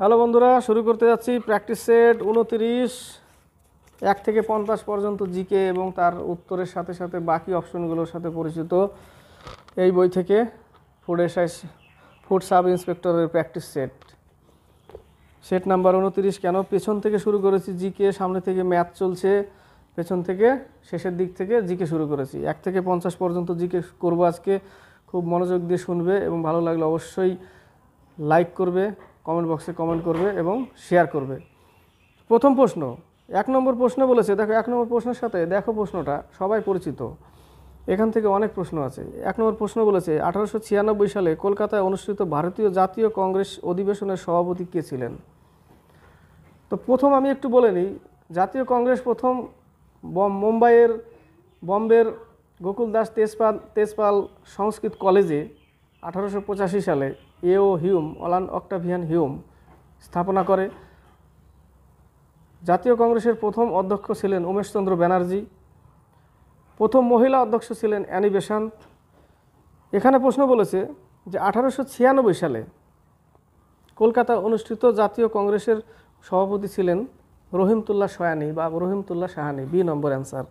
Hello বন্ধুরা, শুরু করতে যাচ্ছি প্র্যাকটিস সেট 29 1 থেকে 50 পর্যন্ত জিকে এবং তার উত্তরের সাথে সাথে বাকি অপশনগুলোর সাথে পরিচিত এই বই থেকে ফুড সাব ইন্সপেক্টরের প্র্যাকটিস সেট নাম্বার 29। কেন পেছন থেকে শুরু করেছি জিকে, সামনে থেকে ম্যাথ চলছে, পেছন থেকে শেষের দিক থেকে জিকে শুরু করেছি। 1 থেকে 50 পর্যন্ত জিকে করবো আজকে। খুব মনোযোগ দিয়ে শুনবে এবং ভালো লাগলে অবশ্যই লাইক করবে, কমেন্ট বক্সে কমেন্ট করবে এবং শেয়ার করবে। প্রথম প্রশ্ন, 1 নম্বর প্রশ্ন বলেছে। দেখো 1 নম্বর প্রশ্নের সাথে দেখো প্রশ্নটা সবাই পরিচিত, এখান থেকে অনেক প্রশ্ন আছে। 1 নম্বর প্রশ্ন বলেছে 1896 সালে কলকাতায় অনুষ্ঠিত ভারতীয় জাতীয় কংগ্রেস অধিবেশনের সভাপতি কে ছিলেন? তো প্রথম আমি একটু বলে নিই, জাতীয় কংগ্রেস প্রথম বম্বের গোকুলদাস তেজপাল সংস্কৃত কলেজে 1885 সালে এও হিউম, অলান অক্টাভিয়ান হিউম স্থাপনা করে। জাতীয় কংগ্রেসের প্রথম অধ্যক্ষ ছিলেন উমেশচন্দ্র ব্যানার্জি। প্রথম মহিলা অধ্যক্ষ ছিলেন অ্যানি বেসান্ত। এখানে প্রশ্ন বলেছে যে 1896 সালে কলকাতায় অনুষ্ঠিত জাতীয় কংগ্রেসের সভাপতি ছিলেন রহিমতুল্লাহ সয়ানি বা রহিমতুল্লাহ সাহানি, বি নম্বর অ্যান্সার।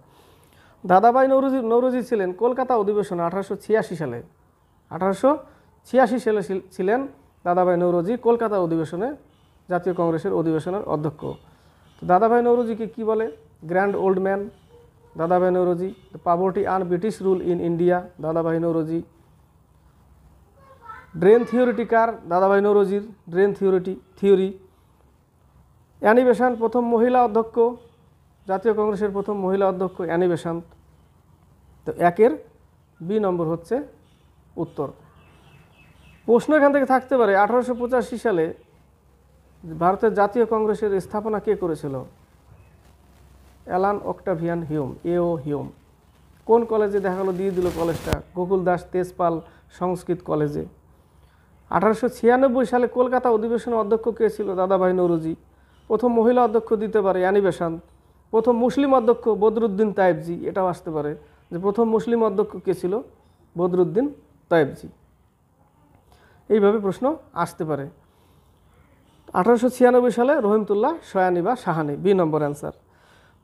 দাদাভাই নৌরোজি ছিলেন কলকাতা অধিবেশনে 1886 সালে। 1886 সালে ছিলেন দাদাভাই নৌরোজি কলকাতা অধিবেশনে, জাতীয় কংগ্রেসের অধিবেশনের অধ্যক্ষ। তো দাদাভাই নৌরোজিকে কি বলে? গ্র্যান্ড ওল্ড ম্যান দাদাভাই Naoroji. Poverty and British rule in India দাদাভাই নৌরোজি। ড্রেন থিওরিটিকার দাদাভাই নৌরোজির ড্রেন থিওরি। অ্যানি বেসান্ত প্রথম মহিলা অধ্যক্ষ, জাতীয় কংগ্রেসের প্রথম মহিলা অধ্যক্ষ অ্যানি বেসান্ত। তো 1-এর বি নম্বর হচ্ছে উত্তর। প্রশ্ন এখান থেকে থাকতে পারে 1885 সালে ভারতের জাতীয় কংগ্রেসের স্থাপনা কে করেছিল? অ্যালান অক্টাভিয়ান হিউম, এও হিউম। কোন কলেজে? দেখা গেলো দিয়ে দিল কলেজটা, গোকুলদাস তেজপাল সংস্কৃত কলেজে। 1896 সালে কলকাতা অধিবেশনের অধ্যক্ষ কে ছিল? দাদাভাই নৌরোজি। প্রথম মহিলা অধ্যক্ষ দিতে পারে অ্যানি বেসান্ত। প্রথম মুসলিম অধ্যক্ষ বদরুদ্দিন তায়েবজি, এটাও আসতে পারে যে প্রথম মুসলিম অধ্যক্ষ কে ছিল? বদরুদ্দিন তায়েবজি। এইভাবে প্রশ্ন আসতে পারে। 1896 সালে রহিমতুল্লাহ সয়ানি বা সাহানি, বি নম্বর অ্যান্সার।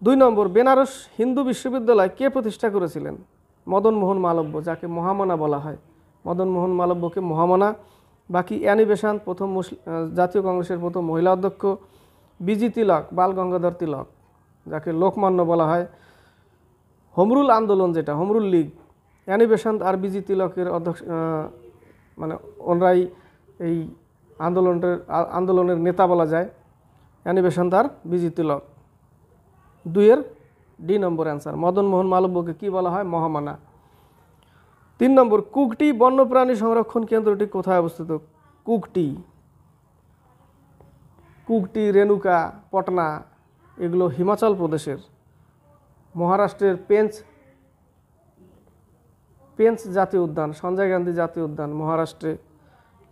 2 নম্বর, বেনারস হিন্দু বিশ্ববিদ্যালয় কে প্রতিষ্ঠা করেছিলেন? মদন মোহন মালব্য, যাকে মহামনা বলা হয়। মদন মোহন মালব্যকে মহামনা। বাকি অ্যানি বেসান্ত প্রথম জাতীয় কংগ্রেসের প্রথম মহিলা অধ্যক্ষ। বিজি তিলক, বাল গঙ্গাধর তিলক, যাকে লোকমান্য বলা হয়। হোমরুল আন্দোলন, যেটা হোমরুল লীগ, অ্যানি বেসান্ত আর বিজি তিলকের অধ্যক্ষ, মানে ওনরাই এই আন্দোলনের নেতা বলা যায়, অ্যানি বেসান্ত আর বিজি তিলক। 2-এর ডি নম্বর অ্যান্সার। মদন মোহন মালব্যকে কি বলা হয়? মহামানা। 3 নম্বর, কুকটি বন্যপ্রাণী সংরক্ষণ কেন্দ্রটি কোথায় অবস্থিত? কুকটি, রেণুকা, পটনা এগুলো হিমাচল প্রদেশের। মহারাষ্ট্রের পেঞ্চ জাতীয় উদ্যান, সঞ্জয় গান্ধী জাতীয় উদ্যান মহারাষ্ট্রে।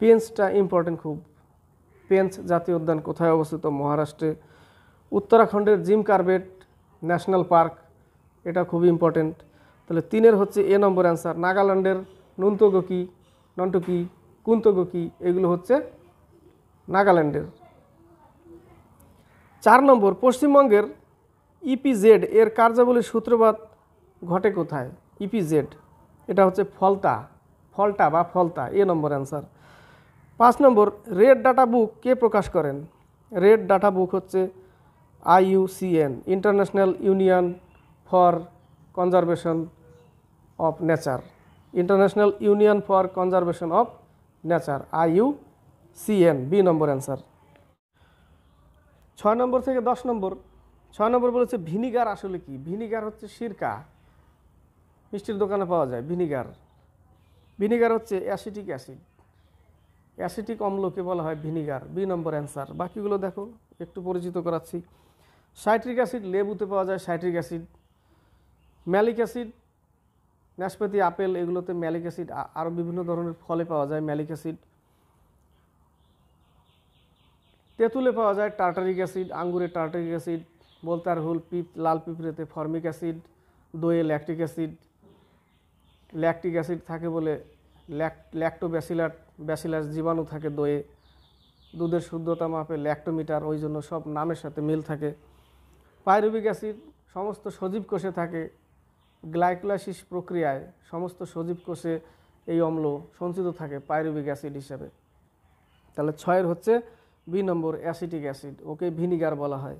পেঞ্চটা ইম্পর্টেন্ট খুব। পেঞ্চ জাতীয় উদ্যান কোথায় অবস্থিত? মহারাষ্ট্রে। উত্তরাখণ্ডের জিম কার্বেট ন্যাশনাল পার্ক, এটা খুবই ইম্পর্টেন্ট। তাহলে 3-এর হচ্ছে এ নম্বর অ্যান্সার। নাগাল্যান্ডের নন্টকি, কুন্তগকি এগুলো হচ্ছে নাগাল্যান্ডের। 4 নম্বর, পশ্চিমবঙ্গের ইপিজেড এর কার্যাবলীর সূত্রপাত ঘটে কোথায়? ইপিজেড এটা হচ্ছে Falta, A number answer. 5 number, red data book কে প্রকাশ করেন? রেড ডাটা বুক হচ্ছে IUCN, international union for conservation of nature. International union for conservation of nature, IUCN, B number answer. 6 number থেকে 10 নম্বর। 6 নম্বর বলেছে ভিনিগার আসলে কি? ভিনিগার হচ্ছে সিরকা, মিষ্টির দোকানে পাওয়া যায় ভিনিগার হচ্ছে অ্যাসিটিক অ্যাসিড, অ্যাসিটিক অম্লকে বলা হয় ভিনিগার, বি নম্বর অ্যান্সার। বাকিগুলো দেখো একটু পরিচিত করাচ্ছি। সাইট্রিক অ্যাসিড, লেবুতে পাওয়া যায় সাইট্রিক অ্যাসিড। ম্যালিক অ্যাসিড, নাশপাতি, আপেল এগুলোতে ম্যালিক অ্যাসিড, আরও বিভিন্ন ধরনের ফলে পাওয়া যায় ম্যালিক অ্যাসিড। তেঁতুলে পাওয়া যায় টার্টারিক অ্যাসিড, আঙ্গুরে টার্টারিক অ্যাসিড, বোলতার হুল, লাল পিঁপড়েতে ফর্মিক অ্যাসিড, দইয়ে ল্যাকটিক অ্যাসিড থাকে বলে ল্যাক্টোব্যাসিলাস জীবাণু থাকে দইয়ে। দুধের শুদ্ধতা মাপে ল্যাক্টোমিটার, ওই জন্য সব নামের সাথে মিল থাকে। পাইরুভিক অ্যাসিড সমস্ত সজীব কোষে থাকে, গ্লাইকোলাইসিস প্রক্রিয়ায় সমস্ত সজীব কোষে এই অম্ল সঞ্চিত থাকে পাইরুভিক অ্যাসিড হিসাবে। তাহলে 6 হচ্ছে বি নম্বর অ্যাসিটিক অ্যাসিড, ওকে ভিনিগার বলা হয়।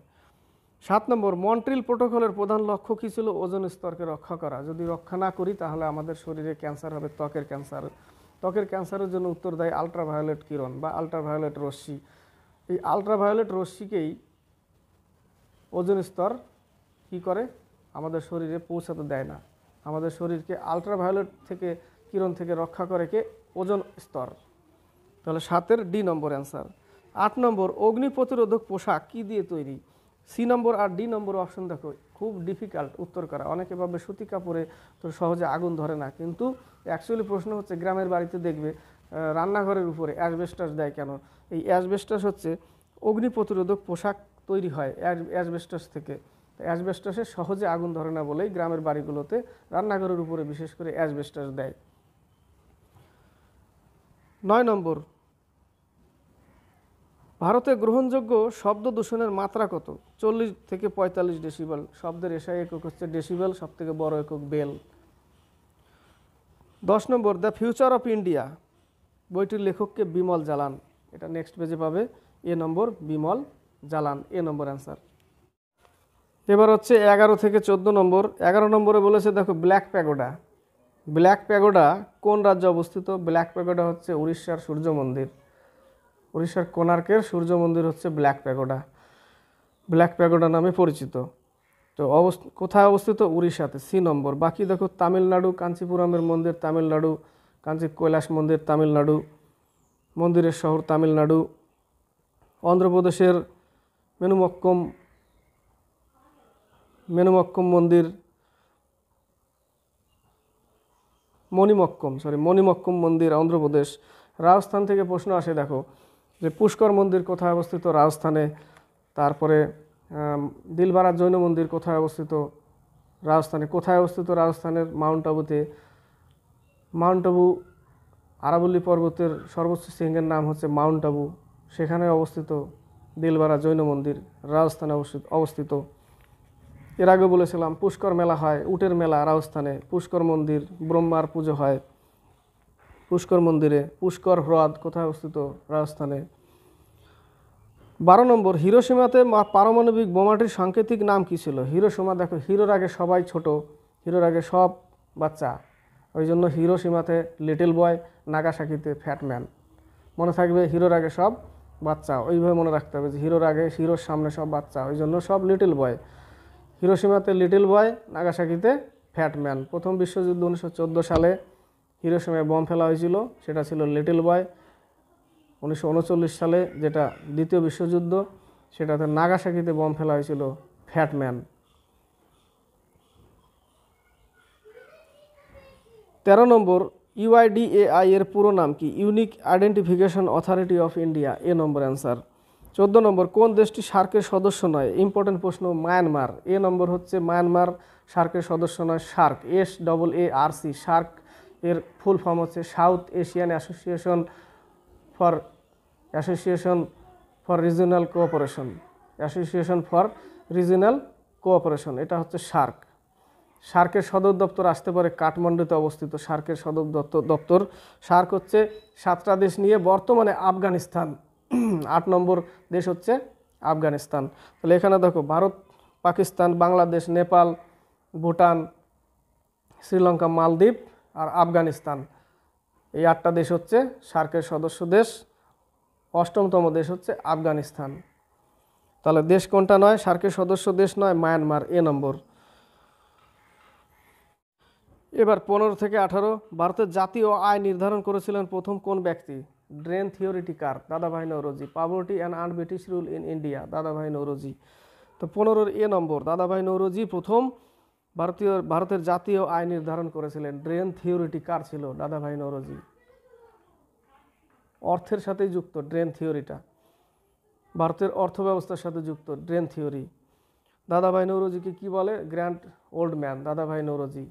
7 নম্বর মন্ট্রিল প্রোটোকলের প্রধান লক্ষ্য কী ছিল? ওজোন স্তরকে রক্ষা করা। যদি রক্ষা না করি তাহলে আমাদের শরীরে ক্যান্সার হবে, ত্বকের ক্যান্সার। ত্বকের ক্যান্সারের জন্য উত্তর দেয় আলট্রাভায়োলেট কিরণ বা আলট্রাভায়োলেট রশ্মি। এই আলট্রাভায়োলেট রশ্মিকেই ওজোন স্তর কী করে? আমাদের শরীরে পৌঁছাতে দেয় না। আমাদের শরীরকে আলট্রাভায়োলেট থেকে কিরণ থেকে রক্ষা করে কে? ওজোন স্তর। তাহলে 7 ডি নম্বর অ্যান্সার। 8 নম্বর অগ্নি প্রতিরোধক পোশাক কী দিয়ে তৈরি? সি নম্বর আর ডি নম্বর অপশন দেখো, খুব ডিফিকাল্ট উত্তর করা। অনেকে ভাবে সুতি কাপড়ে তো সহজে আগুন ধরে না, কিন্তু অ্যাকচুয়ালি প্রশ্ন হচ্ছে গ্রামের বাড়িতে দেখবে রান্নাঘরের উপরে অ্যাসবেস্টাস দেয় কেন? এই অ্যাসবেস্টাস হচ্ছে অগ্নি প্রতিরোধক পোশাক তৈরি হয় অ্যাসবেস্টাস থেকে। অ্যাসবেস্টাসে সহজে আগুন ধরে না বলেই গ্রামের বাড়িগুলোতে রান্নাঘরের উপরে বিশেষ করে অ্যাসবেস্টাস দেয়। 9 নম্বর ভারতে গ্রহণযোগ্য শব্দ দূষণের মাত্রা কত? 40 থেকে 45 ডেসিবেল। শব্দের এসআই একক হচ্ছে ডেসিবেল, সব থেকে বড় একক bell. 10 number the future of India বইটির লেখককে বিমল জালান। এটা নেক্সট পেজে পাবে। A number Bimal Jalan, A number answer. এবার হচ্ছে 11 থেকে 14 নম্বর। 11 নম্বরে বলেছে দেখো ব্ল্যাক প্যাগোডা। ব্ল্যাক প্যাগোডা কোন রাজ্যে অবস্থিত? ব্ল্যাক প্যাগোডা হচ্ছে উড়িষ্যার সূর্য মন্দির। উড়িষ্যার কোণার্কের সূর্য মন্দির হচ্ছে ব্ল্যাক প্যাগোডা, ব্ল্যাক প্যাগোডা নামে পরিচিত। তো কোথায় অবস্থিত? উড়িষ্যাতে, সি নম্বর। বাকি দেখো তামিলনাড়ু, কাঞ্চিপুরমের মন্দির তামিলনাড়ু, কাঞ্চি কৈলাস মন্দির তামিলনাড়ু, মন্দিরের শহর তামিলনাড়ু। অন্ধ্রপ্রদেশের মেনুমক্কম মন্দির, মণিমক্কম মন্দির অন্ধ্রপ্রদেশ। রাজস্থান থেকে প্রশ্ন আসে দেখো যে পুষ্কর মন্দির কোথায় অবস্থিত? রাজস্থানে। তারপরে দিলবারা জৈন মন্দির কোথায় অবস্থিত? রাজস্থানে। কোথায় অবস্থিত? রাজস্থানের মাউন্ট আবুতে। মাউন্ট আবু আরাবল্লী পর্বতের সর্বোচ্চ শৃঙ্গের নাম হচ্ছে মাউন্ট আবু, সেখানে অবস্থিত দিলবারা জৈন মন্দির, রাজস্থানে অবস্থিত। এর আগে বলেছিলাম পুষ্কর মেলা হয়, উটের মেলা রাজস্থানে। পুষ্কর মন্দির, ব্রহ্মার পুজো হয় পুষ্কর মন্দিরে। পুষ্কর হ্রদ কোথায় অবস্থিত? রাজস্থানে। 12 নম্বর হিরোশিমাতে পারমাণবিক বোমাটির সাংকেতিক নাম কী ছিল? হিরোশিমা দেখো, হিরোর আগে সবাই ছোট, হিরোর আগে সব বাচ্চা, ওই জন্য হিরোশিমাতে লিটল বয়, নাগাসাকিতে ফ্যাট ম্যান। মনে থাকবে হিরোর আগে সব বাচ্চা, ওইভাবে মনে রাখতে হবে যে হিরোর আগে, হিরোর সামনে সব বাচ্চা, ওই জন্য সব little boy. হিরোশিমাতে little boy, নাগাসাকিতে fat man. প্রথম বিশ্বযুদ্ধ 1914 সালে হিরোশিমায় বম ফেলা হয়েছিল, সেটা ছিল লিটল বয়। 1939 সালে যেটা দ্বিতীয় বিশ্বযুদ্ধ, সেটাতে নাগাসাকিতে বম ফেলা হয়েছিল ফ্যাট ম্যান। 13 নম্বর ইউআইডিএআই এর পুরো নাম কি? Unique identification authority of India, A number answer. 14 নম্বর কোন দেশটি সার্কের সদস্য নয়? ইম্পর্টেন্ট প্রশ্ন, মায়ানমার। এ নম্বর হচ্ছে মায়ানমার সার্কের সদস্য নয়। সার্ক, SAARC, সার্ক এর ফুল ফর্ম হচ্ছে south Asian association for regional cooperation, এটা হচ্ছে সার্ক। সার্কের সদর দপ্তর আসতে পারে কাঠমান্ডুতে অবস্থিত সার্কের সদর দপ্তর। সার্ক হচ্ছে 7টা দেশ নিয়ে বর্তমানে আফগানিস্তান। 8 নম্বর দেশ হচ্ছে আফগানিস্তান। তাহলে এখানে দেখো ভারত, পাকিস্তান, বাংলাদেশ, নেপাল, ভুটান, শ্রীলঙ্কা, মালদ্বীপ আর আফগানিস্তান, এই 8টা দেশ হচ্ছে সার্কের সদস্য দেশ। 8মতম দেশ হচ্ছে আফগানিস্তান। তাহলে দেশ কোনটা নয়? সার্কের সদস্য দেশ নয়, মায়ানমার, এ নম্বর। এবার 15 থেকে 18 ভারতের জাতীয় আয় নির্ধারণ করেছিলেন প্রথম কোন ব্যক্তি? ড্রেন থিওরিটি কার? দাদাভাই Naoroji. Poverty and un-British rule in India, দাদাভাই নওরোজি। তো 15 এ নম্বর, দাদাভাই নওরোজি প্রথম ভারতের জাতীয় আয় নির্ধারণ করেছিলেন। ড্রেন থিওরিটি কার ছিল? দাদাভাই নওরোজি। অর্থের সাথেই যুক্ত ড্রেন থিওরিটা, ভারতের অর্থ ব্যবস্থার সাথে যুক্ত ড্রেন থিওরি। দাদাভাই নওরোজিকে কি বলে? গ্র্যান্ড ওল্ড ম্যান, দাদাভাই নওরোজি।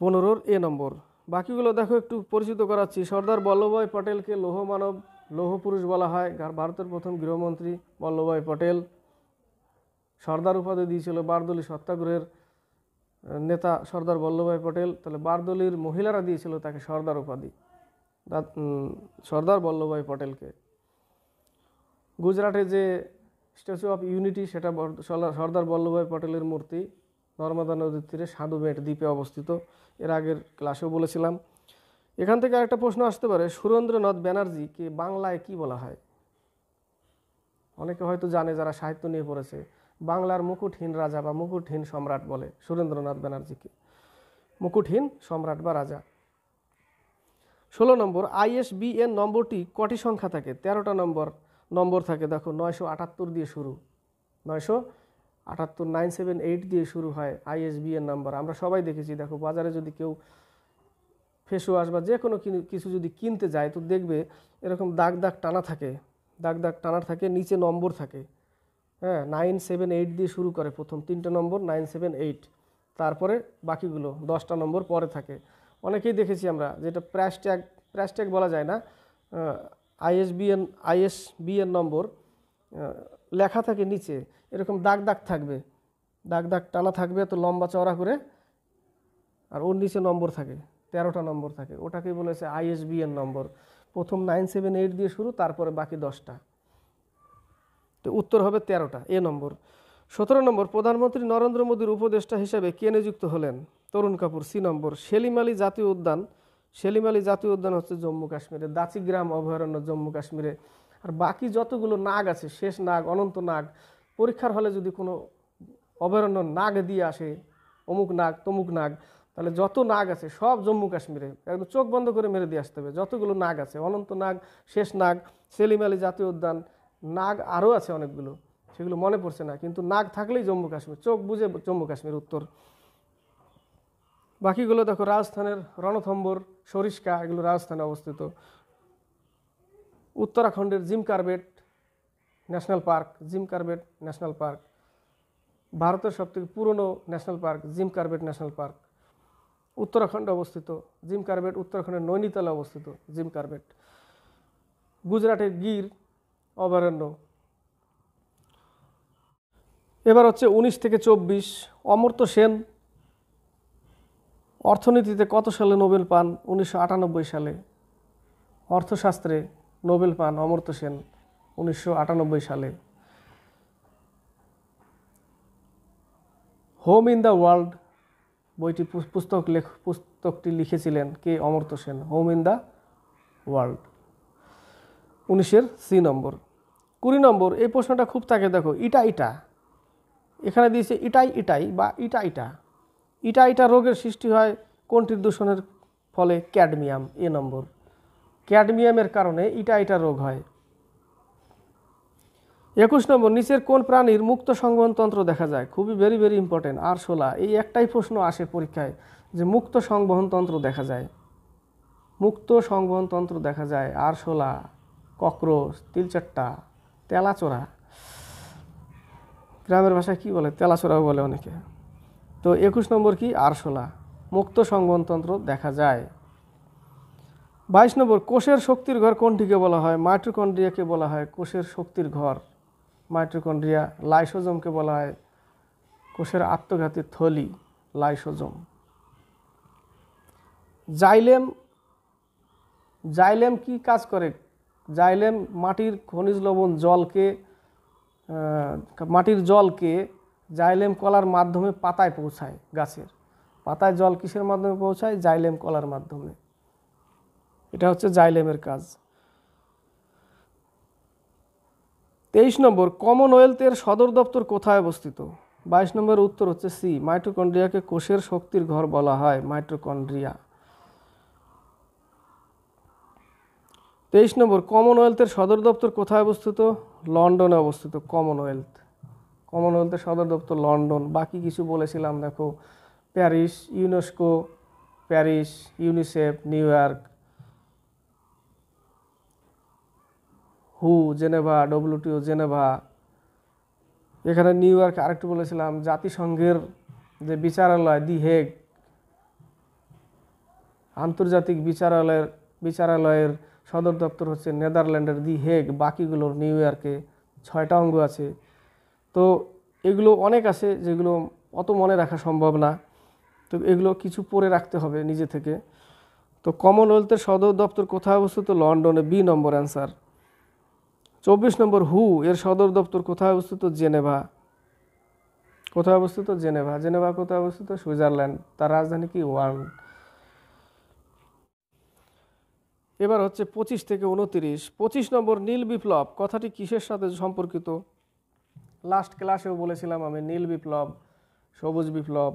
15 এ নম্বর, বাকিগুলো দেখো একটু পরিচিত করাচ্ছি। সর্দার বল্লভভাই পটেলকে লৌহ মানব, লৌহ পুরুষ বলা হয়। ভারতের প্রথম গৃহমন্ত্রী বল্লভভাই পটেল। সর্দার উপাধি দিয়েছিল বারদৌলি সত্যাগ্রহের নেতা সর্দার বল্লভভাই পটেল। তাহলে বারদৌলির মহিলারা দিয়েছিল তাকে সর্দার উপাধি, সর্দার বল্লভভাই পটেলকে। গুজরাটে যে স্ট্যাচু অফ ইউনিটি সেটা সর্দার বল্লভভাই পটেলের মূর্তি, নর্মদা নদীর তীরে সাধুবেট দ্বীপে অবস্থিত। এর আগের ক্লাসেও বলেছিলাম। এখান থেকে আরেকটা প্রশ্ন আসতে পারে, সুরেন্দ্রনাথ ব্যানার্জিকে বাংলায় কি বলা হয়? অনেকে হয়তো জানে যারা সাহিত্য নিয়ে পড়েছে, বাংলার মুকুটহীন রাজা বা মুকুটহীন সম্রাট বলে সুরেন্দ্রনাথ ব্যানার্জিকে, মুকুটহীন সম্রাট বা রাজা। 16 নম্বর, ISBN নম্বরটি কটি সংখ্যা থাকে? 13টা নম্বর থাকে। দেখো 978 দিয়ে শুরু, 978 978 দিয়ে শুরু হয় ISBN নাম্বার। আমরা সবাই দেখেছি। দেখো বাজারে যদি কেউ ফেস ওয়াশ বা যে কোনো কিছু যদি কিনতে যায় তো দেখবে এরকম দাগ দাগ টানা থাকে, দাগ দাগ টানা থাকে, নিচে নম্বর থাকে। হ্যাঁ, 978 দিয়ে শুরু করে প্রথম 3টে নম্বর 978, তারপরে বাকিগুলো 10টা নম্বর পরে থাকে। অনেকেই দেখেছি আমরা, যেটা প্রাইস ট্যাগ বলা যায় না, ISBN নম্বর লেখা থাকে নিচে, এরকম দাগ দাগ থাকবে, দাগ দাগ টানা থাকবে তো লম্বা চওড়া করে, আর ওর নিচে নম্বর থাকে, 13টা নম্বর থাকে। ওটাকেই বলেছে ISBN নম্বর। প্রথম 978 দিয়ে শুরু, তারপরে বাকি 10টা। তো উত্তর হবে 13টা, এ নম্বর। 17 নম্বর, প্রধানমন্ত্রী নরেন্দ্র মোদীর উপদেষ্টা হিসেবে কে নিযুক্ত হলেন? তরুণ কাপুর। সি নম্বর, সেলিম আলী জাতীয় উদ্যান। সেলিম আলী জাতীয় উদ্যান হচ্ছে জম্মু কাশ্মীরে, দাচিগ্রাম অভয়ারণ্য জম্মু কাশ্মীরে। আর বাকি যতগুলো নাগ আছে, শেষ নাগ, অনন্ত নাগ, পরীক্ষার হলে যদি কোনো অভয়ারণ্য নাগ দিয়ে আসে, অমুক নাগ তমুক নাগ, তাহলে যত নাগ আছে সব জম্মু কাশ্মীরে, একদম চোখ বন্ধ করে মেরে দিয়ে আসতে হবে। যতগুলো নাগ আছে, অনন্ত নাগ, শেষ নাগ, সেলিম আলী জাতীয় উদ্যান, নাগ আরও আছে অনেকগুলো, সেগুলো মনে পড়ছে না, কিন্তু নাগ থাকলেই জম্মু কাশ্মীর, চোখ বুঝে জম্মু কাশ্মীর উত্তর। বাকিগুলো দেখো, রাজস্থানের রণথম্বর, সরিষ্কা, এগুলো রাজস্থানে অবস্থিত। উত্তরাখণ্ডের Jim Corbett national park, Jim Corbett national park. ভারতের সবথেকে পুরনো national park Jim Corbett national park, উত্তরাখণ্ডে অবস্থিত। জিম কার্বেট উত্তরাখণ্ডের নৈনিতালে অবস্থিত জিম কার্বেট। গুজরাটের গির অভয়ারণ্য। এবার হচ্ছে 19 থেকে 24। অমর্ত্য সেন অর্থনীতিতে কত সালে নোবেল পান? 1998 সালে। অর্থশাস্ত্রে নোবেল পান অমর্ত্য সেন 1998 সালে। হোম ইন দ্য ওয়ার্ল্ড বইটি পুস্তকটি লিখেছিলেন কে? Amartya Sen. Home in the world 19-এর সি নম্বর। 20 নম্বর, এই প্রশ্নটা খুব থাকে, দেখো ইটা, এখানে দিয়েছে ইটাই বা ইটা রোগের সৃষ্টি হয় কোনটির দূষণের ফলে? ক্যাডমিয়াম, এ নম্বর। ক্যাডমিয়ামের কারণে ইটা রোগ হয়। 21 নম্বর, নিচের কোন প্রাণীর মুক্ত সংবহন তন্ত্র দেখা যায়? খুবই ভেরি ইম্পর্টেন্ট। আরশোলা। এই একটাই প্রশ্ন আসে পরীক্ষায় যে মুক্ত সংবহন তন্ত্র দেখা যায়, মুক্ত সংবহন তন্ত্র দেখা যায় আরশোলা, ককরোচ, তিলচাট্টা, তেলাচোরা। গ্রামের ভাষায় কি বলে? তেলাচোরাও বলে অনেকে। তো 21 নম্বর কি? আরশোলা, মুক্ত সংবহন তন্ত্র দেখা যায়। 22 নম্বর, কোষের শক্তির ঘর কোনটিকে বলা হয়? মাইটোকন্ড্রিয়াকে বলা হয় কোষের শক্তির ঘর, মাইটোকন্ড্রিয়া। লাইসোজোমকে বলা হয় কোষের আত্মঘাতী থলি, লাইসোজোম। জাইলেম কি কাজ করে? জাইলেম মাটির খনিজ লবণ মাটির জলকে জাইলেম কলার মাধ্যমে পাতায় পৌঁছায়। গাছের পাতায় জল কিসের মাধ্যমে পৌঁছায়? জাইলেম কলার মাধ্যমে। এটা হচ্ছে জাইলেমের কাজ। 23 নম্বর, কমনওয়েলথের সদর দপ্তর কোথায় অবস্থিত? 22 নম্বরের উত্তর হচ্ছে সি, মাইটোকন্ড্রিয়াকে কোষের শক্তির ঘর বলা হয়, মাইটোকন্ড্রিয়া। 23 নম্বর, কমনওয়েলথের সদর দপ্তর কোথায় অবস্থিত? লন্ডনে অবস্থিত কমনওয়েলথের সদর দপ্তর লন্ডন। বাকি কিছু বলেছিলাম, দেখো Paris, UNESCO Paris, UNICEF New York, হু জেনেভা, WTO জেনেভা। এখানে নিউ ইয়র্ক আরেকটু বলেছিলাম, জাতিসংঘের যে বিচারালয় দি হেগ, আন্তর্জাতিক বিচারালয়ের সদর দপ্তর হচ্ছে নেদারল্যান্ডের দি হেগ, বাকিগুলোর নিউ ইয়র্কে। 6টা অঙ্গ আছে। তো এগুলো অনেক আছে যেগুলো অত মনে রাখা সম্ভব না, তো এগুলো কিছু পড়ে রাখতে হবে নিজে থেকে। তো কমনওয়েলথের সদর দপ্তর কোথায় অবস্থিত? লন্ডনে, বি নম্বর অ্যান্সার। 24 নম্বর, হু এর সদর দপ্তর কোথায় অবস্থিত? জেনেভা। কোথায় অবস্থিত? জেনেভা। জেনেভা কোথায় অবস্থিত? সুইজারল্যান্ড। তার রাজধানী কি? ওয়ার্ন। এবার হচ্ছে 25 থেকে 29। 25 নম্বর, নীল বিপ্লব কথাটি কিসের সাথে সম্পর্কিত? লাস্ট ক্লাসেও বলেছিলাম আমি, নীল বিপ্লব, সবুজ বিপ্লব।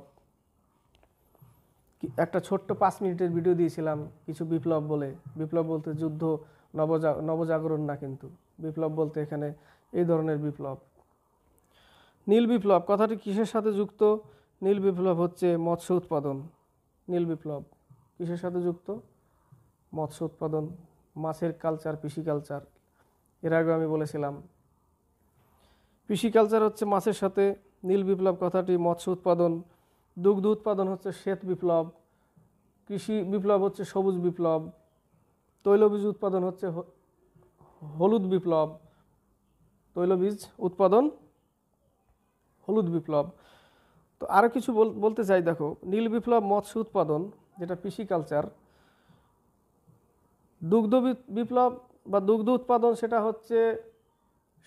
একটা ছোট্ট 5 মিনিটের ভিডিও দিয়েছিলাম কিছু বিপ্লব বলে। বিপ্লব বলতে যুদ্ধ, নবজাগরণ না, কিন্তু বিপ্লব বলতে এখানে এই ধরনের বিপ্লব। নীল বিপ্লব কথাটি কিসের সাথে যুক্ত? নীল বিপ্লব হচ্ছে মৎস্য উৎপাদন। নীল বিপ্লব কিসের সাথে যুক্ত? মৎস্য উৎপাদন, মাছের কালচার, পিসিকালচার। এর আগে আমি বলেছিলাম পিসিকালচার হচ্ছে মাছের সাথে, নীল বিপ্লব কথাটি মৎস্য উৎপাদন। দুগ্ধ উৎপাদন হচ্ছে শ্বেত বিপ্লব, কৃষি বিপ্লব হচ্ছে সবুজ বিপ্লব, তৈলবীজ উৎপাদন হচ্ছে হলুদ বিপ্লব, তৈলবীজ উৎপাদন হলুদ বিপ্লব। তো আরও কিছু বলতে চাই, দেখো, নীল বিপ্লব মৎস্য উৎপাদন যেটা পিসিকালচার, দুগ্ধ বিপ্লব বা দুগ্ধ উৎপাদন সেটা হচ্ছে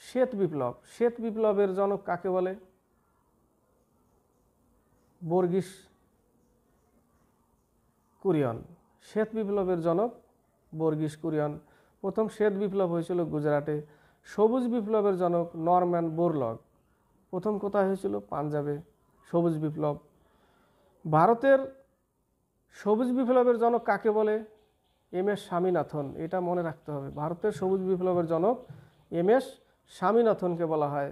শ্বেত বিপ্লব। শ্বেত বিপ্লবের জনক কাকে বলে? বর্গিস কুরিয়ন। শ্বেত বিপ্লবের জনক বর্গিস কুরিয়ন। প্রথম শ্বেত বিপ্লব হয়েছিল গুজরাটে। সবুজ বিপ্লবের জনক নরম্যান বোরলগ। প্রথম কোথায় হয়েছিল? পাঞ্জাবে। সবুজ বিপ্লব। ভারতের সবুজ বিপ্লবের জনক কাকে বলে? এম.এস. স্বামীনাথন। এটা মনে রাখতে হবে, ভারতের সবুজ বিপ্লবের জনক এম.এস. স্বামীনাথনকে বলা হয়।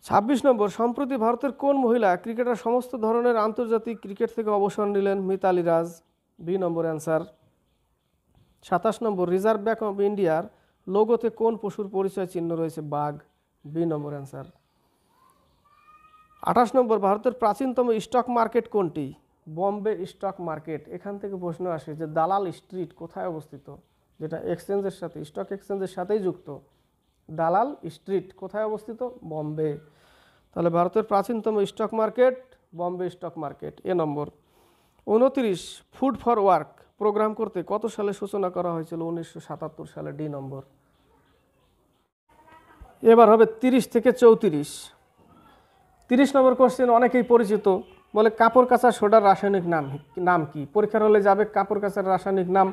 26 নম্বর, সম্প্রতি ভারতের কোন মহিলা ক্রিকেটার সমস্ত ধরনের আন্তর্জাতিক ক্রিকেট থেকে অবসর নিলেন? মিতালি রাজ। বি নম্বর অ্যান্সার। 27 নম্বর, রিজার্ভ ব্যাংক অফ ইন্ডিয়ার লোগোতে কোন পশুর পরিচয় চিহ্ন রয়েছে? বাঘ। বি নম্বর অ্যান্সার। 28 নম্বর, ভারতের প্রাচীনতম স্টক মার্কেট কোনটি? Bombay stock market. এখান থেকে প্রশ্ন আসে যে দালাল স্ট্রিট কোথায় অবস্থিত, যেটা এক্সচেঞ্জের সাথে, স্টক এক্সচেঞ্জের সাথেই যুক্ত। দালাল স্ট্রিট কোথায় অবস্থিত? বম্বে। তাহলে ভারতের প্রাচীনতম stock market Bombay stock market. A number. 29, food for work programme করতে কত সালে সূচনা করা হয়েছিল? 1977 সালে। D number. এবার হবে 30 থেকে 34। 30 নম্বর কোশ্চেন অনেকেই পরিচিত, বলে কাপড় কাচা সোডার রাসায়নিক নাম কি? পরীক্ষার হলে যাবে কাপড় কাচার রাসায়নিক নাম,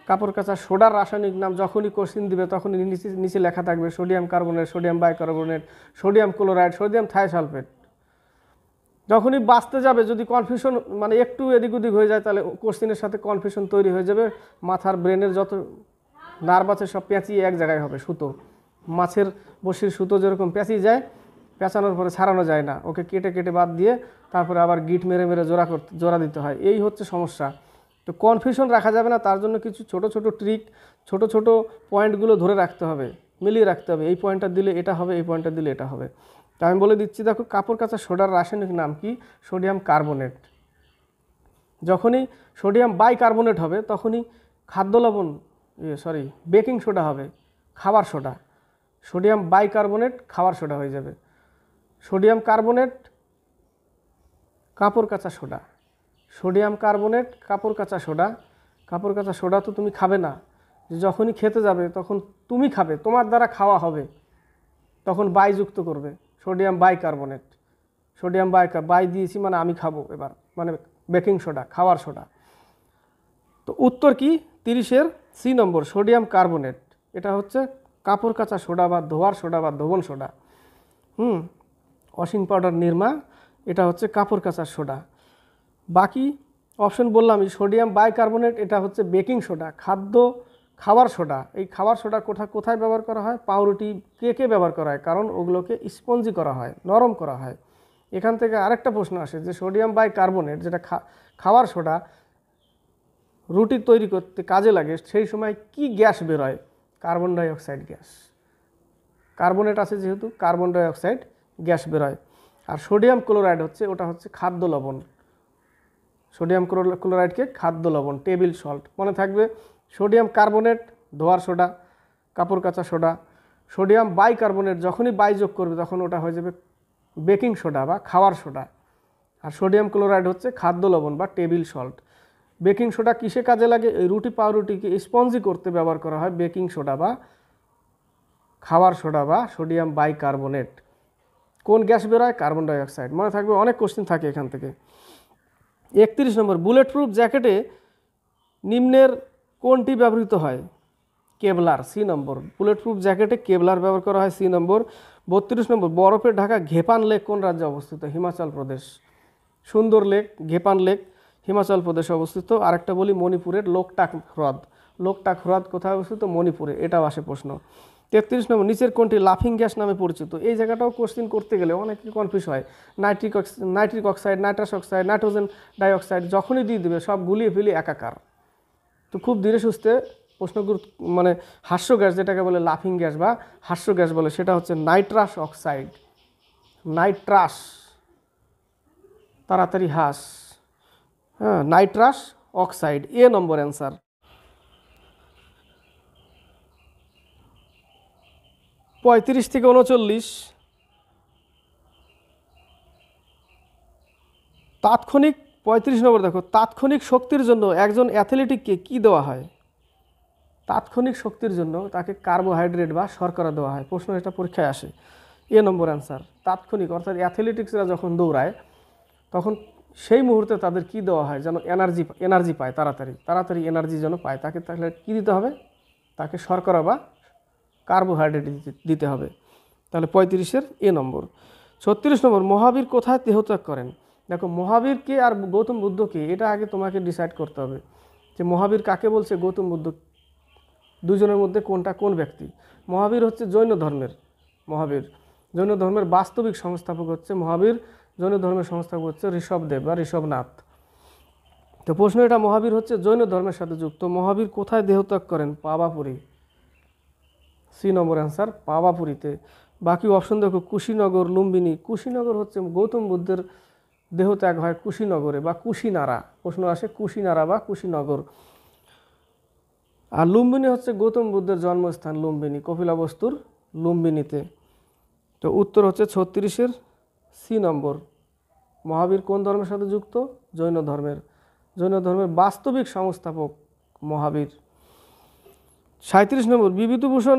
কাপড় কাচা সোডার রাসায়নিক নাম। যখনই কোশ্চেন দিবে তখনই নিচে লেখা থাকবে sodium carbonate, sodium bicarbonate, sodium chloride, sodium thiosulphate. যখনই বাঁচতে যাবে যদি কনফিউশন মানে একটু এদিক ওদিক হয়ে যায়, তাহলে কোশ্চেনের সাথে কনফিউশন তৈরি হয়ে যাবে। মাথার ব্রেনের যত নার্ভ আছে সব পেঁচিয়ে এক জায়গায় হবে। সুতো, মাছের বসির সুতো যেরকম পেঁচিয়ে যায়, পেঁচানোর পরে ছাড়ানো যায় না, ওকে কেটে কেটে বাদ দিয়ে তারপরে আবার গিট মেরে মেরে জোড়া দিতে হয়। এই হচ্ছে সমস্যা। তো কনফিউশন রাখা যাবে না, তার জন্য কিছু ছোট ছোট ট্রিক, ছোট ছোট পয়েন্টগুলো ধরে রাখতে হবে, মিলিয়ে রাখতে হবে। এই পয়েন্টটা দিলে এটা হবে, এই পয়েন্টটা দিলে এটা হবে। তা আমি বলে দিচ্ছি, দেখো, কাপড় কাচা সোডার রাসায়নিক নাম কি? Sodium carbonate. যখনই সোডিয়াম বাইকার্বনেট হবে তখনই খাদ্য লবণ বেকিং সোডা হবে, খাবার সোডা। সোডিয়াম বাইকার্বনেট খাবার সোডা হয়ে যাবে। সোডিয়াম কার্বনেট কাপড় কাচা সোডা, সোডিয়াম কার্বনেট কাপড় কাচা সোডা। কাপড় কাচা সোডা তো তুমি খাবে না, যখনই খেতে যাবে তখন তুমি খাবে, তোমার দ্বারা খাওয়া হবে, তখন বাই যুক্ত করবে, সোডিয়াম বাইকার্বনেট। সোডিয়াম বাই দিয়েছি মানে আমি খাবো এবার, মানে বেকিং সোডা, খাওয়ার সোডা। তো উত্তর কি? 30-এর সি নম্বর, সোডিয়াম কার্বনেট। এটা হচ্ছে কাপড় কাচা সোডা বা ধোয়ার সোডা বা ধোবন সোডা। ওয়াশিং পাউডার, নিরমা, এটা হচ্ছে কাপড় কাচার সোডা। বাকি অপশন বললামই, সোডিয়াম বাইকার্বনেট এটা হচ্ছে বেকিং সোডা, খাবার সোডা। এই খাবার সোডা কোথায় ব্যবহার করা হয়? পাউরুটি, কেকে ব্যবহার করা হয়, কারণ ওগুলোকে স্পঞ্জি করা হয়, নরম করা হয়। এখান থেকে আরেকটা প্রশ্ন আসে যে সোডিয়াম বাইকার্বনেট যেটা খাবার সোডা রুটি তৈরি করতে কাজে লাগে, সেই সময় কি গ্যাস বেরোয়? Carbon die oxide gas. Carbonate আছে যেহেতু, কার্বন ডাই অক্সাইড গ্যাস বেরোয়। আর সোডিয়াম ক্লোরাইড ওটা হচ্ছে খাদ্য লবণ। সোডিয়াম ক্লোরাইডকে খাদ্য লবণ, টেবিল সল্ট। মনে থাকবে সোডিয়াম কার্বনেট ধোয়ার সোডা, কাপড় কাচা সোডা। সোডিয়াম বাইকার্বনেট যখনই বাই যোগ করবে তখন ওটা হয়ে যাবে বেকিং সোডা বা খাওয়ার সোডা। আর সোডিয়াম ক্লোরাইড হচ্ছে খাদ্য লবণ বা টেবিল সল্ট। বেকিং সোডা কিসে কাজে লাগে? এই রুটি পাউরুটিকে স্পঞ্জি করতে ব্যবহার করা হয় বেকিং সোডা বা খাওয়ার সোডা বা সোডিয়াম বাইকার্বনেট। কোন গ্যাস বেরোয়? Carbon dioxide. মনে থাকবে, অনেক কোশ্চেন থাকে এখান থেকে। 31 নম্বর, বুলেট প্রুফ জ্যাকেটে নিম্নের কোনটি ব্যবহৃত হয়? কেবলার, সি নম্বর। বুলেট প্রুফ জ্যাকেটে কেবলার ব্যবহার করা হয়, সি নম্বর। 32 নম্বর, বরফে ঢাকা ঘেপান লেক কোন রাজ্যে অবস্থিত? হিমাচল প্রদেশ। সুন্দর লেক, ঘেপান লেক হিমাচল প্রদেশে অবস্থিত। আরেকটা বলি, মণিপুরের লোকটাক হ্রদ। লোকটাক হ্রদ কোথায় অবস্থিত? মণিপুরে। এটাও আসে প্রশ্ন। 33 নম্বর, নিচের কোনটি লাফিং গ্যাস নামে পরিচিত? এই জায়গাটাও কোশ্চিন করতে গেলে অনেকে কনফিউজ হয়। Nitric oxide, nitrous oxide, nitrogen dioxide যখনই দিয়ে দেবে সব গুলিয়ে ফেলি একাকার। তো খুব ধীরে সুস্থে প্রশ্নগুলো, মানে হাস্য গ্যাস যেটাকে বলে লাফিং গ্যাস বা হাস্য গ্যাস বলে, সেটা হচ্ছে নাইট্রাস অক্সাইড। নাইট্রাস, তাড়াতাড়ি হাস, হ্যাঁ, নাইট্রাস অক্সাইড, এ নম্বর অ্যান্সার। 35 থেকে 39, তাৎক্ষণিক 35 নম্বর দেখো, তাৎক্ষণিক শক্তির জন্য একজন অ্যাথলেটিককে কি দেওয়া হয়? তাৎক্ষণিক শক্তির জন্য তাকে কার্বোহাইড্রেট বা শর্করা দেওয়া হয়। প্রশ্ন এটা পরীক্ষায় আসে, এ নম্বর অ্যান্সার। তাৎক্ষণিক অর্থাৎ অ্যাথলেটিক্সরা যখন দৌড়ায় তখন সেই মুহূর্তে তাদের কি দেওয়া হয়? যেন এনার্জি পায়, তাড়াতাড়ি এনার্জি যেন পায়, তাকে তাহলে কী দিতে হবে? তাকে শর্করা বা কার্বোহাইড্রেট দিতে হবে। তাহলে 35-এর এ নম্বর। 36 নম্বর, মহাবীর কোথায় দেহত্যাগ করেন? দেখো, মহাবীরকে আর গৌতম বুদ্ধকে এটা আগে তোমাকে ডিসাইড করতে হবে যে মহাবীর কাকে বলছে, গৌতম বুদ্ধ, দুজনের মধ্যে কোনটা কোন ব্যক্তি? মহাবীর হচ্ছে জৈন ধর্মের, জৈন ধর্মের বাস্তবিক সংস্থাপক হচ্ছে মহাবীর। জৈন ধর্মের সংস্থাপক হচ্ছে ঋষভদেব বা ঋষভনাথ। তো প্রশ্ন এটা, মহাবীর হচ্ছে জৈন ধর্মের সাথে যুক্ত। মহাবীর কোথায় দেহত্যাগ করেন? পাওয়াপুরী, সি নম্বর অ্যান্সার, পাওয়াপুরীতে। বাকি অপশন দেখো, কুশীনগর, লুম্বিনী। কুশীনগর হচ্ছে গৌতম বুদ্ধের দেহত্যাগ হয় কুশীনগরে বা কুশিনারা। প্রশ্ন আসে কুশিনারা বা কুশীনগর। আর লুম্বিনী হচ্ছে গৌতম বুদ্ধের জন্মস্থান, লুম্বিনী, কপিলাবস্তুর লুম্বিনীতে। তো উত্তর হচ্ছে 36-এর সি নম্বর। মহাবীর কোন ধর্মের সাথে যুক্ত? জৈন ধর্মের। জৈন ধর্মের বাস্তবিক সংস্থাপক মহাবীর। 37 নম্বর, বিভূতিভূষণ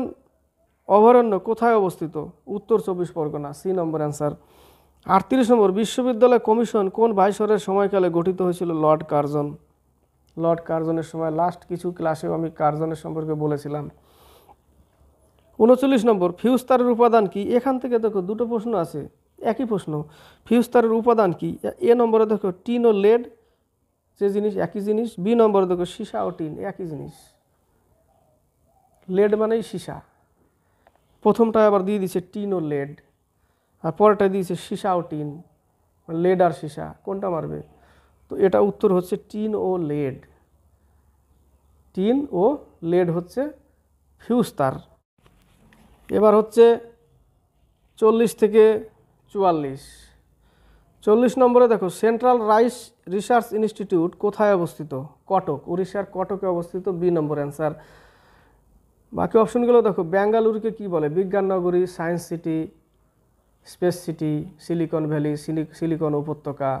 অভয়ারণ্য কোথায় অবস্থিত? উত্তর 24 পরগনা, সি নম্বর অ্যান্সার। 38 নম্বর, বিশ্ববিদ্যালয় কমিশন কোন ভাইসরয়ের সময়কালে গঠিত হয়েছিল? Lord Curzon. লর্ড কার্জনের সময়, লাস্ট কিছু ক্লাসেও আমি কার্জনের সম্পর্কে বলেছিলাম। 39 নম্বর, ফিউজ তারের উপাদান কি? এখান থেকে দেখো দুটো প্রশ্ন আছে, একই প্রশ্ন। ফিউজ তারের উপাদান কি? এ নম্বরে দেখো টিন ও লেড, যে জিনিস একই জিনিস। বি নম্বরে দেখো সীসা ও টিন, একই জিনিস। লেড মানেই সীসা। প্রথমটায় আবার দিয়ে দিচ্ছে টিন ও লেড, আর পরেরটায় দিয়েছে সীসা ও টিন। লেড আর সীসা কোনটা মারবে? তো এটা উত্তর হচ্ছে টিন ও লেড। টিন ও লেড হচ্ছে ফিউজ তার। এবার হচ্ছে 40 থেকে 44। 40 নম্বরে দেখো, সেন্ট্রাল রাইস রিসার্চ ইনস্টিটিউট কোথায় অবস্থিত? কটক, উড়িষ্যার কটকে অবস্থিত, বি নম্বর অ্যান্সার। বাকি অপশনগুলো দেখো, বেঙ্গালুরুকে কি বলে? বিজ্ঞান নগরী, science city, space city, silicon valley, silicon উপত্যকা,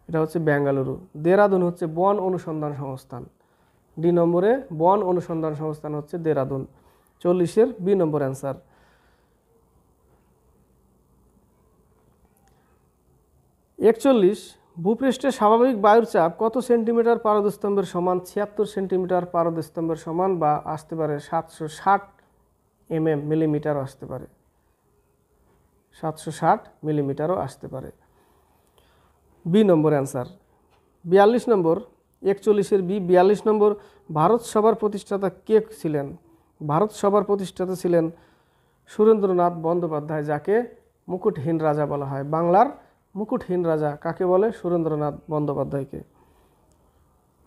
এটা হচ্ছে বেঙ্গালুরু। দেরাদুন হচ্ছে বন অনুসন্ধান সংস্থান, ডি নম্বরে বন অনুসন্ধান সংস্থান হচ্ছে দেরাদুন। 40-এর বি নম্বর অ্যান্সার। 41, ভূপৃষ্ঠে স্বাভাবিক বায়ুর চাপ কত সেন্টিমিটার পারদস্তম্ভের সমান? 76 সেন্টিমিটার পারদস্তম্ভের সমান, বা আসতে পারে 760 মিলিমিটারও আসতে পারে, 760 মিলিমিটারও আসতে পারে, বি নম্বর অ্যান্সার। 42 নম্বর, 41-এর বি। 42 নম্বর, ভারত সভার প্রতিষ্ঠাতা কে ছিলেন? ভারত সভার প্রতিষ্ঠাতা ছিলেন সুরেন্দ্রনাথ বন্দ্যোপাধ্যায়, যাকে মুকুটহীন রাজা বলা হয়। বাংলার মুকুটহীন রাজা কাকে বলে? সুরেন্দ্রনাথ বন্দ্যোপাধ্যায়কে,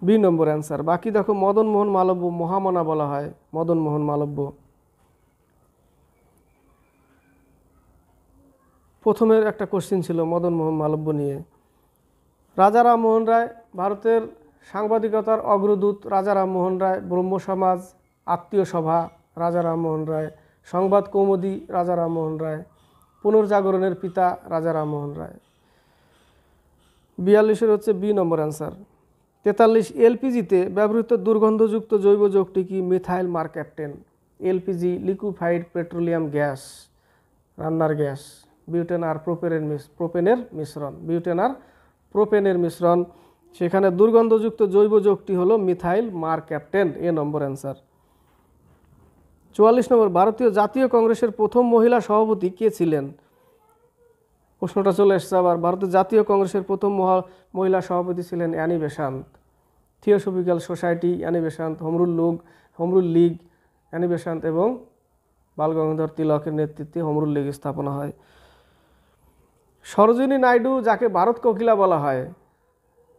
বি নম্বর অ্যান্সার। বাকি দেখো, মদন মোহন মালব্য মহামনা বলা হয়, মদন মোহন মালব্য। প্রথমের একটা কোশ্চিন ছিল মদন মোহন মালব্য নিয়ে। রাজা রামমোহন রায়, ভারতের সাংবাদিকতার অগ্রদূত রাজা রামমোহন রায়, ব্রহ্ম সমাজ, আত্মীয় সভা রাজা রামমোহন রায়, সংবাদ কৌমুদী রাজা রামমোহন রায়, পুনর্জাগরণের পিতা রাজা রামমোহন রায়। 42-এর হচ্ছে বি নম্বর অ্যান্সার। 43, এলপিজিতে ব্যবহৃত দুর্গন্ধযুক্ত জৈব যৌগটি কি? Methyl mercaptan. LPG liquefied petroleum gas, রান্নার গ্যাস, বিউটেন আর প্রোপেনের মিশ্রণ, বিউটেন আর প্রোপেনের মিশ্রণ। সেখানে দুর্গন্ধযুক্ত জৈব যৌগটি হলো মিথাইল মারক্যাপটেন, এ নম্বর অ্যান্সার। 44 নম্বর, ভারতীয় জাতীয় কংগ্রেসের প্রথম মহিলা সভাপতি কে ছিলেন? প্রশ্নটা চলে এসছে আবার। ভারতের জাতীয় কংগ্রেসের প্রথম মহিলা সভাপতি ছিলেন Annie Besant. Theosophical society Annie Besant, home rule league Annie Besant এবং বাল গঙ্গাধর তিলকের নেতৃত্বে হোমরুল লীগ স্থাপনা হয়। সরোজিনী নাইডু, যাকে ভারত কোকিলা বলা হয়,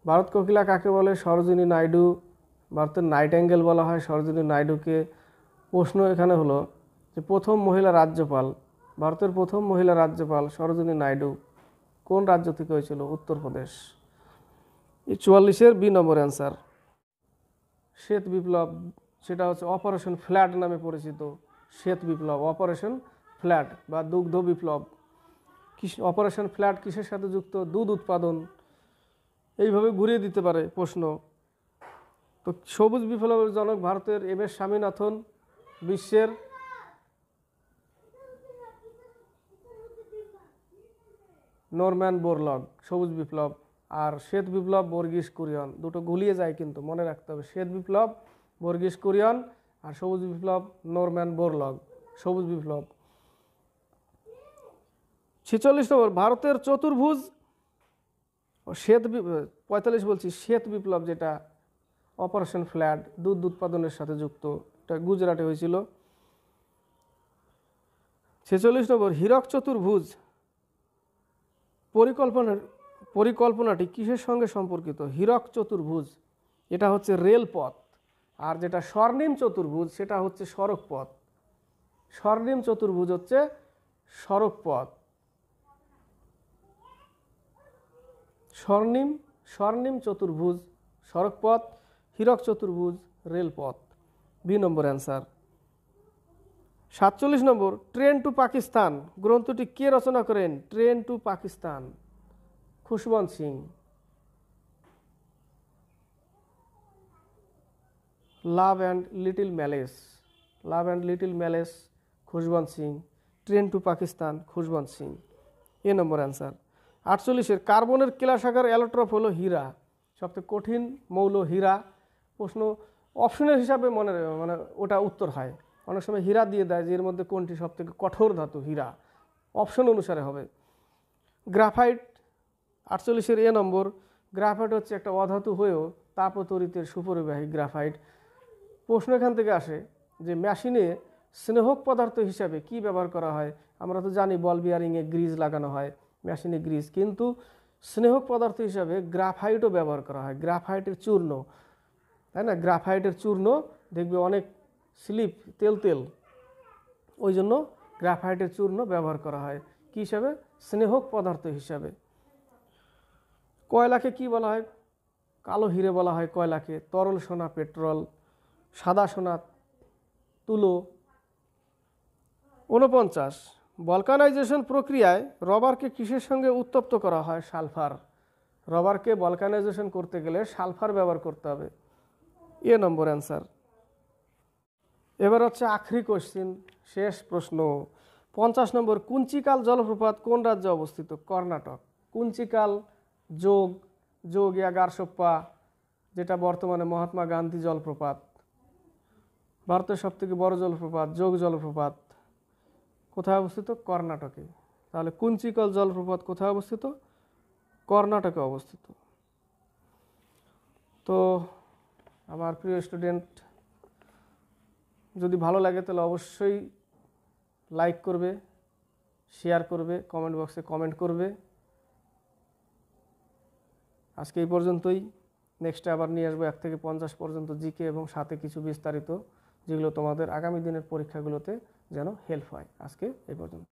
ভারত কোকিলা কাকে বলে? সরোজিনী নাইডু, ভারতের নাইটেঙ্গেল বলা হয় সরোজিনী নাইডুকে। প্রশ্ন এখানে হলো যে প্রথম মহিলা রাজ্যপাল, ভারতের প্রথম মহিলা রাজ্যপাল সরোজিনী নাইডু কোন রাজ্য থেকে হয়েছিল? উত্তরপ্রদেশ। এই 44-এর বি নম্বর অ্যান্সার। শ্বেত বিপ্লব, সেটা হচ্ছে অপারেশন ফ্ল্যাড নামে পরিচিত। শ্বেত বিপ্লব, অপারেশন ফ্ল্যাড বা দুগ্ধ বিপ্লব। অপারেশন ফ্ল্যাড কিসের সাথে যুক্ত? দুধ উৎপাদন। এইভাবে ঘুরিয়ে দিতে পারে প্রশ্ন। তো সবুজ বিপ্লবের জনক ভারতের এম.এস. স্বামীনাথন, বিশ্বের নরম্যান বোরলগ, সবুজ বিপ্লব। আর শ্বেত বিপ্লব বর্গিস কুরিয়ন। দুটো গুলিয়ে যায় কিন্তু মনে রাখতে হবে। শ্বেত বিপ্লব বর্গিস কুরিয়ন আর সবুজ বিপ্লব নরম্যান বোরলগ, সবুজ বিপ্লব। 46 নম্বর, ভারতের চতুর্ভুজ 45 বলছি, শ্বেত বিপ্লব যেটা অপারেশন ফ্ল্যাড দুধ উৎপাদনের সাথে যুক্ত, এটা গুজরাটে হয়েছিল। 46 নম্বর, হীরক চতুর্ভুজ পরিকল্পনাটি কিসের সঙ্গে সম্পর্কিত? হীরক চতুর্ভুজ এটা হচ্ছে রেলপথ, আর যেটা স্বর্ণিম চতুর্ভুজ সেটা হচ্ছে সড়ক পথ। স্বর্ণিম চতুর্ভুজ হচ্ছে সড়ক পথ। স্বর্ণিম চতুর্ভুজ সড়ক পথ, হীরক চতুর্ভুজ রেলপথ, B number answer. 47 number, train to Pakistan গ্রন্থটি কে রচনা করেন? Train to Pakistan, Khushwant Singh. Love and little malice, Khushwant Singh. Train to Pakistan, Khushwant Singh, A number answer. 48-এর কার্বনের কেলাসাকার অ্যালোট্রপ হলো হীরা। সবথেকে কঠিন মৌল হীরা। প্রশ্ন অপশনের হিসাবে মানে ওটা উত্তর হয়। অনেক সময় হীরা দিয়ে দেয় যে এর মধ্যে কোনটি সবথেকে কঠোর ধাতু, হীরা। অপশন অনুসারে হবে। গ্রাফাইট 48-এর এ নম্বর। গ্রাফাইট হচ্ছে একটা অধাতু হয়েও তাপতড়িতের সুপরিবাহী গ্রাফাইট। প্রশ্ন এখান থেকে আসে যে মেশিনে স্নেহক পদার্থ হিসাবে কি ব্যবহার করা হয়? আমরা তো জানি বল বিয়ারিংয়ে গ্রিজ লাগানো হয়, মেশিনে গ্রিজ, কিন্তু স্নেহক পদার্থ হিসাবে গ্রাফাইটও ব্যবহার করা হয়। গ্রাফাইটের চূর্ণ, তাই না? গ্রাফাইটের চূর্ণ দেখবে অনেক স্লিপ তেল, ওই জন্য গ্রাফাইটের চূর্ণ ব্যবহার করা হয় কি হিসাবে? স্নেহক পদার্থ হিসাবে। কয়লাকে কি বলা হয়? কালো হিরে বলা হয় কয়লাকে। তরল সোনা পেট্রোল, সাদা সোনা তুলো। 49, ভলকানাইজেশন প্রক্রিয়ায় রবারকে কিসের সঙ্গে উত্তপ্ত করা হয়? সালফার। রবারকে ভলকানাইজেশন করতে গেলে সালফার ব্যবহার করতে হবে, এ নম্বর অ্যান্সার। এবার হচ্ছে আখরি কোশ্চিন, শেষ প্রশ্ন। 50 নম্বর, কুঞ্চিকাল জলপ্রপাত কোন রাজ্যে অবস্থিত? কর্ণাটক। কুঞ্চিকাল যোগ গারসপ্পা, যেটা বর্তমানে মহাত্মা গান্ধী জলপ্রপাত, ভারতের সবথেকে বড় জলপ্রপাত, যোগ জলপ্রপাত কোথায় অবস্থিত? কর্ণাটকে। তাহলে কুঞ্চিকাল জলপ্রপাত কোথায় অবস্থিত? কর্ণাটকে অবস্থিত। তো আমার প্রিয় স্টুডেন্ট, যদি ভালো লাগে তাহলে অবশ্যই লাইক করবে, শেয়ার করবে, কমেন্ট বক্সে কমেন্ট করবে। আজকে এই পর্যন্তই। নেক্সটে আবার নিয়ে আসবো 1 থেকে 50 পর্যন্ত জিকে এবং সাথে কিছু বিস্তারিত, যেগুলো তোমাদের আগামী দিনের পরীক্ষাগুলোতে যেন হেল্প হয়। আজকে এই পর্যন্ত।